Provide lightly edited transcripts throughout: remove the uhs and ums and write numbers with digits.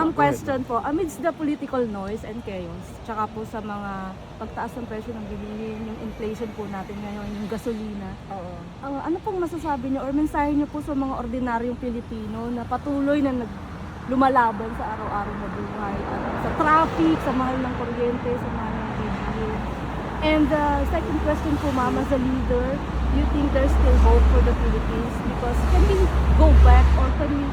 Second Go ahead, question po, amidst the political noise and chaos, tsaka po sa mga pagtaas ng presyo ng bilihin, yung inflation po natin ngayon, yung gasolina, ano pong masasabi niyo or mensahe niyo po sa mga ordinaryong Pilipino na patuloy na lumalaban sa araw-araw na buhay, at sa traffic, sa mahal ng kuryente, sa mahal ng bilihin? And the second question po, ma'am, as a leader, do you think there's still hope for the Philippines? Because can we go back or can we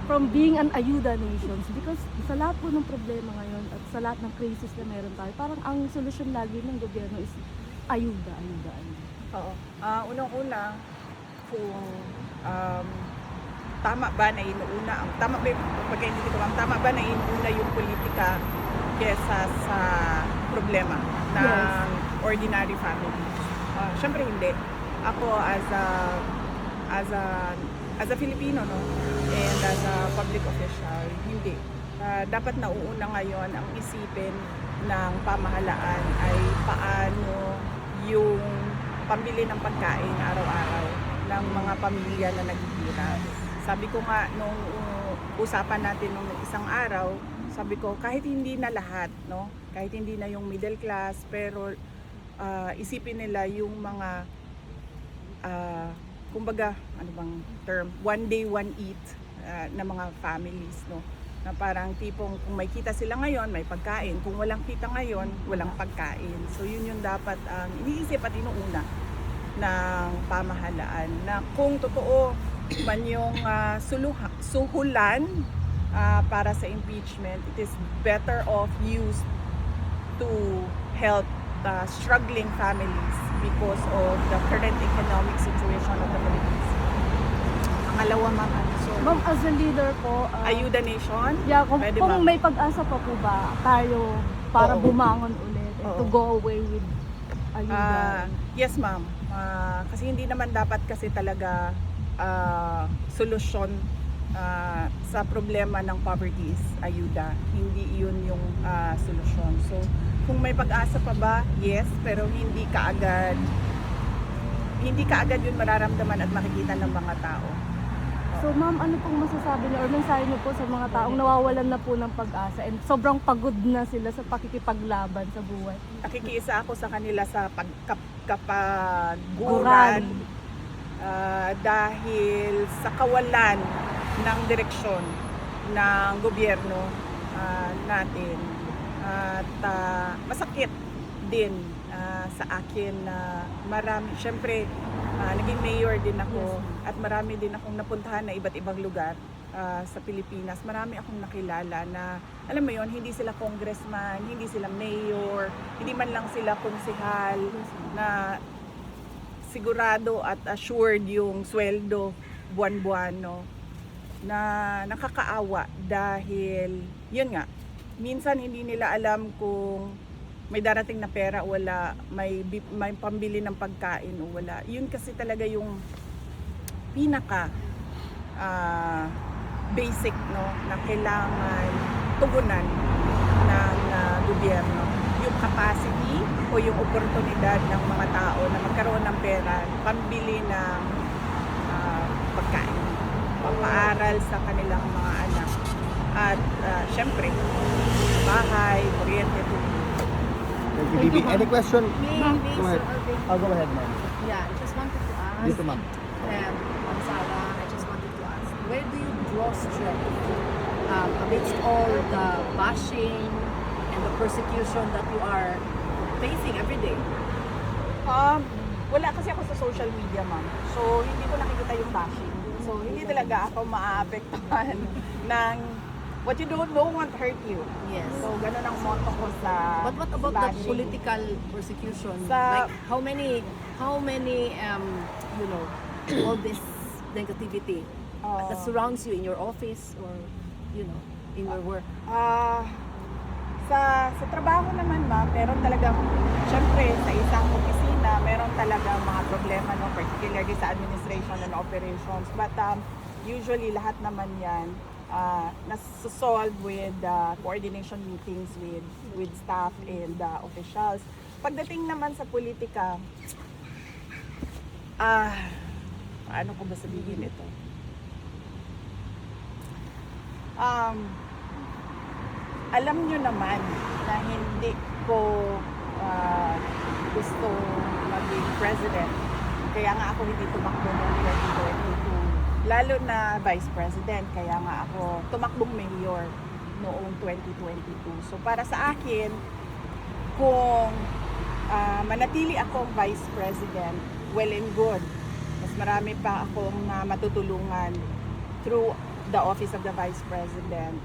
from being an ayuda nations, because sa lahat po ng problema ngayon at sa lahat ng crisis na meron tayo, parang ang solusyon lagi ng gobyerno is ayuda. Oo. Unang-una, kung tama ba na inuuna tama ba na inuuna yung politika kesa sa problema ng ordinary family? Syempre hindi. Ako as a Filipino, no, and as a public official, hindi. Dapat nauuna ngayon ang isipin ng pamahalaan ay paano yung pambili ng pagkain araw-araw ng mga pamilya na naghihirap. Sabi ko nga nung usapan natin nung isang araw, sabi ko kahit hindi na lahat, no, kahit hindi na yung middle class, pero isipin nila yung mga kumbaga, ano bang term, one day, one eat na mga families, no? Na parang tipong kung may kita sila ngayon, may pagkain. Kung walang kita ngayon, walang pagkain. So yun yung dapat ang iniisip at inuuna ng pamahalaan. Na kung totoo man yung suhulan para sa impeachment, it is better off used to help struggling families because of the current economic situation of the Philippines. Pangalawa, ma'am, Ma'am, as a leader po, Ayuda Nation? yeah, kung Pwede, kung ma'am. may pag-asa pa po ba tayo para Oo. bumangon ulit and to Oo. go away with ayuda? Yes, ma'am. Kasi hindi naman dapat kasi talaga solusyon sa problema ng poverty is ayuda. Hindi yun yung solusyon. So, kung may pag-asa pa ba? Yes, pero hindi kaagad yun mararamdaman at makikita ng mga tao. So ma'am, ano pong masasabi niyo or mensahe niyo po sa mga taong nawawalan na po ng pag-asa and sobrang pagod na sila sa pakikipaglaban sa buhay? Nakikiisa ako sa kanila sa kapaguran Guran. dahil sa kawalan ng direksyon ng gobyerno natin. At masakit din sa akin na marami, syempre naging mayor din ako at marami din akong napuntahan na iba't ibang lugar sa Pilipinas. Marami akong nakilala na, alam mo yon, hindi sila congressman, hindi sila mayor, hindi man lang sila konsehal na sigurado at assured yung sweldo buwan-buwan, no, na nakakaawa dahil yun nga, minsan hindi nila alam kung may darating na pera o wala, may pambili ng pagkain o wala. Yun kasi talaga yung pinaka basic, no, na kailangan tugunan ng gobyerno. Yung capacity o yung oportunidad ng mga tao na magkaroon ng pera, pambili ng pagkain, papaaral sa kanilang mga anak. At syempre, bahay, kuryente, tubig. Thank you, Bibi. Any question? Me, Go ahead. Sir Alvin. Go ahead, ma'am. Yeah, I just wanted to ask. Dito, ma'am. Ma'am Sarah, I just wanted to ask, where do you draw strength amidst all the bashing and the persecution that you are facing every day? Wala kasi ako sa social media, ma'am. So, hindi ko nakikita yung bashing. So, hindi talaga ako maaapektuhan ng what you don't know won't hurt you. Yes. So, ganun ang motto ko sa But what about sa the bashing. political persecution? Sa- Like how many you know, all this negativity that surrounds you in your office or you know, in your work? Sa trabaho naman, ma'am, meron talagang, syempre, sa isang opisina, meron talagang mga problema, no, particularly sa administration and operations. But usually, lahat naman yan nasa-solve with coordination meetings with staff and officials. Pagdating naman sa politika, paano ko ba sabihin ito? Alam nyo naman na hindi ko gusto maging president. Kaya nga ako hindi tumakbo noong 2022. Lalo na vice president. Kaya nga ako tumakbong mayor noong 2022. So para sa akin, kung manatili akong vice president, well and good. Mas marami pa akong matutulungan through the office of the vice president.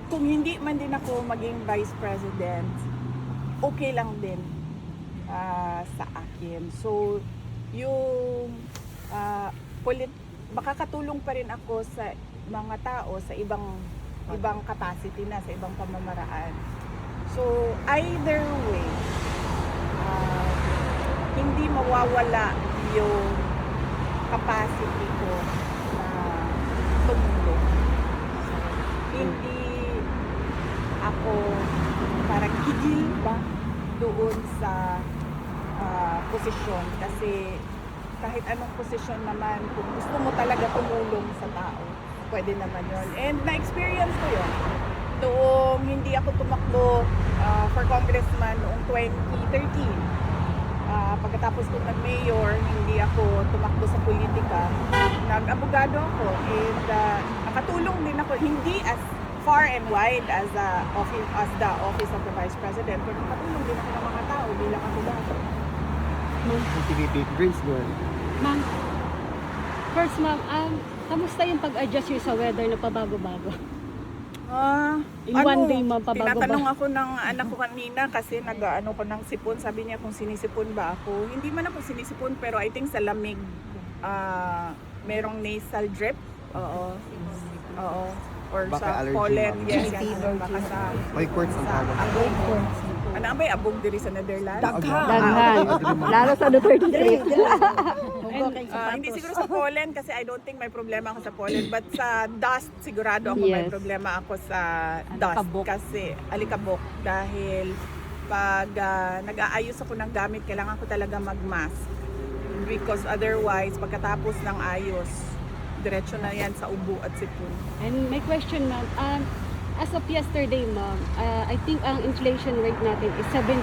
Kung hindi man din ako maging vice president, okay lang din sa akin. So, yung makakatulong pa rin ako sa mga tao sa ibang capacity na, sa ibang pamamaraan. So, either way, hindi mawawala yung capacity ko na tumulong. Hindi ako parang higil ba doon sa posisyon, kasi kahit anong posisyon naman, kung gusto mo talaga tumulong sa tao, pwede naman yun. And na-experience ko yun. Noong hindi ako tumakbo for congressman noong 2013. Pagkatapos ko nag-mayor, hindi ako tumakbo sa politika. Nag-abogado ako and nakatulong din ako, hindi as far and wide as the office of the vice president, pero nakatulong din ako ng mga tao bilang abogado. TVP, Grace, go ahead. Ma'am, first ma'am, kamusta yung pag-adjust yun sa weather na pabago-bago? In one day, ma'am, pabago Tinatanong ba? ako ng anak ko kanina kasi nag-ano ko ng sipon. Sabi niya kung sinisipon ba ako. Hindi man ako sinisipon, pero I think sa lamig, merong nasal drip. Oo. Or Baka sa allergy, pollen. ma'am. Yes, baka sa May quartz ang tawag. ano ang bay abog diri sa Netherlands? Daghan. Lalo sa Duterte Street. Hindi siguro sa pollen kasi I don't think may problema ako sa pollen, but sa dust sigurado ako may Yes. problema ako sa dust kasi alikabok, dahil pag nag-aayos ako ng gamit kailangan ko talaga mag-mask, because otherwise pagkatapos ng ayos diretso na yan sa ubo at sipon. And my question ma'am, as of yesterday ma'am, I think ang inflation rate natin is 7.2%.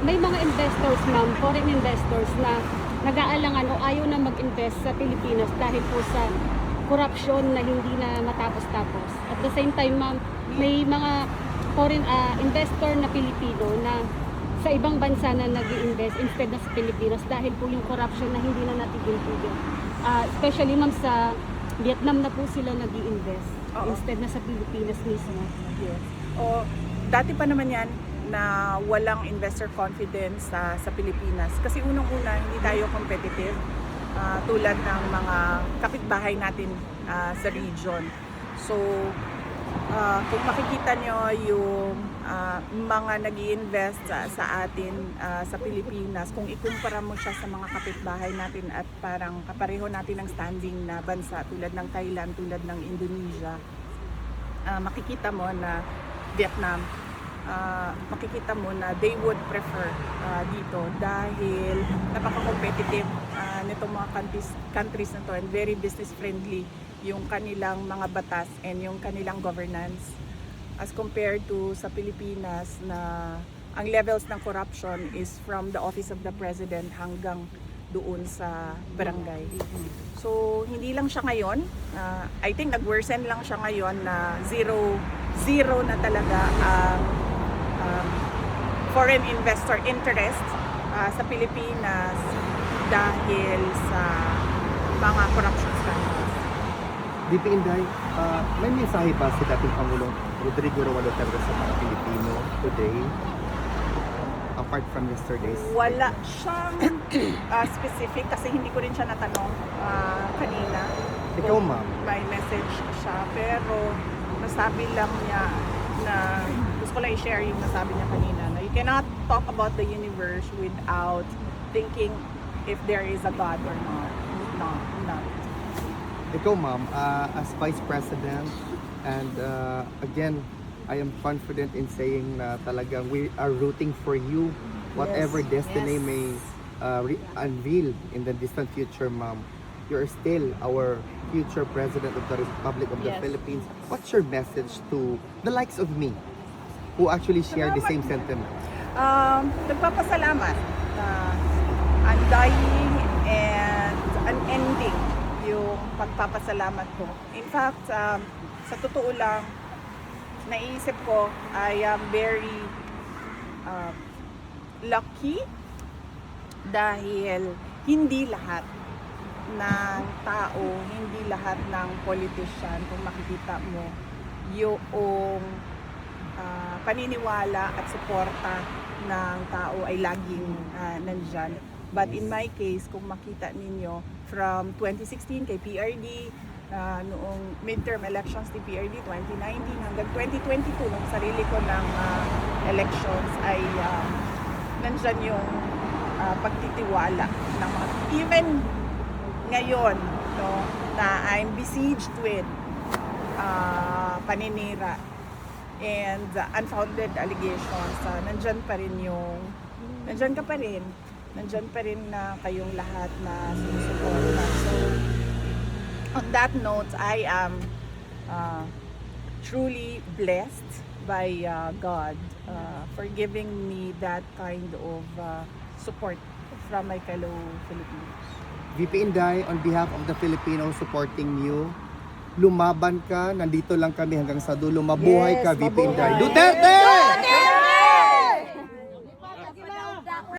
May mga investors ma'am, foreign investors na nag-aalangan o ayaw na mag-invest sa Pilipinas dahil po sa corruption na hindi na matapos-tapos. At the same time ma'am, may mga foreign investor na Pilipino na sa ibang bansa na nag-i-invest instead na sa Pilipinas dahil po yung corruption na hindi na natigil-tigil. Especially ma'am sa Vietnam na po sila nag-i-invest instead na sa Pilipinas mismo. Yes. O dati pa naman yan na walang investor confidence sa Pilipinas. Kasi unang-una, hindi tayo competitive tulad ng mga kapitbahay natin sa region. So, kung makikita nyo yung mga nag-i-invest sa atin sa Pilipinas, kung ikumpara mo siya sa mga kapitbahay natin at parang kapareho natin ng standing na bansa tulad ng Thailand, tulad ng Indonesia, makikita mo na Vietnam, makikita mo na they would prefer dito dahil napaka-competitive nitong mga countries na to and very business friendly yung kanilang mga batas and yung kanilang governance as compared to sa Pilipinas na ang levels ng corruption is from the office of the president hanggang doon sa barangay. So hindi lang siya ngayon, I think nag-worsen lang siya ngayon na zero na talaga ang foreign investor interest sa Pilipinas dahil sa mga corruption scandals. DP Inday, may mensahe ba si dating Pangulong Rodrigo Roa Duterte sa mga Pilipino today? Apart from yesterday's? Wala siyang specific kasi hindi ko rin siya natanong kanina. Ikaw, kung ma'am. May message siya, pero nasabi lang niya na gusto ko lang i-share yung nasabi niya kanina na you cannot talk about the universe without thinking if there is a God or not. No. Ikaw, ma'am, as Vice President, and again, I am confident in saying na talagang we are rooting for you, whatever destiny may unveil in the distant future, ma'am. you're still our future President of the Republic of the Yes. Philippines. What's your message to the likes of me who actually share the same sentiment? Nagpapasalamat na undying and unending yung pagpapasalamat ko. In fact, sa totoo lang, naisip ko, I am very lucky dahil hindi lahat ng tao, hindi lahat ng politician, kung makikita mo, yung paniniwala at suporta ng tao ay laging nandyan. But in my case, kung makita ninyo, from 2016 kay PRD, noong midterm elections ni PRD 2019 hanggang 2022, nung sarili ko ng elections, ay nandyan yung pagtitiwala ng mga, even ngayon, no, na I'm besieged with paninira and unfounded allegations, nandyan pa rin nandyan pa rin na kayong lahat na sumusuporta. So, on that note, I am truly blessed by God for giving me that kind of support from my fellow Filipinos. VP Inday, on behalf of the Filipinos supporting you, lumaban ka, nandito lang kami hanggang sa dulo. Mabuhay Yes, ka, VP mabuhay. Inday. Duterte!